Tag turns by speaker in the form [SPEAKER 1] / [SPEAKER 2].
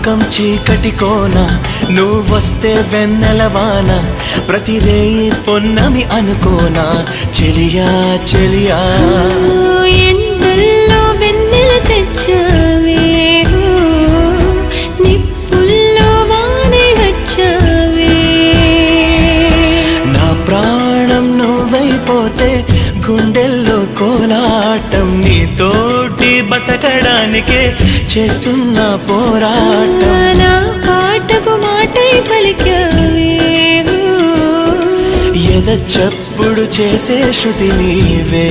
[SPEAKER 1] లోకం చీకటి కోన నువ్వొస్తే వెన్నెలవాన ప్రతి రేయి పొన్నమి అనుకోనా చెలియా చెలియా
[SPEAKER 2] ఎండల్లో వెన్నెల తెచ్చావే నిప్పుల్లో వానే వచ్చావే
[SPEAKER 1] నా ప్రాణం నువ్వైపోతే గుండెల్లో కోలాటం నీతోటి బతకడానికే చేస్తున్న పోరాటం
[SPEAKER 2] నా పాటకు మాటై పలికావే
[SPEAKER 1] ఎద చప్పుడు చేసే శృతి నీవే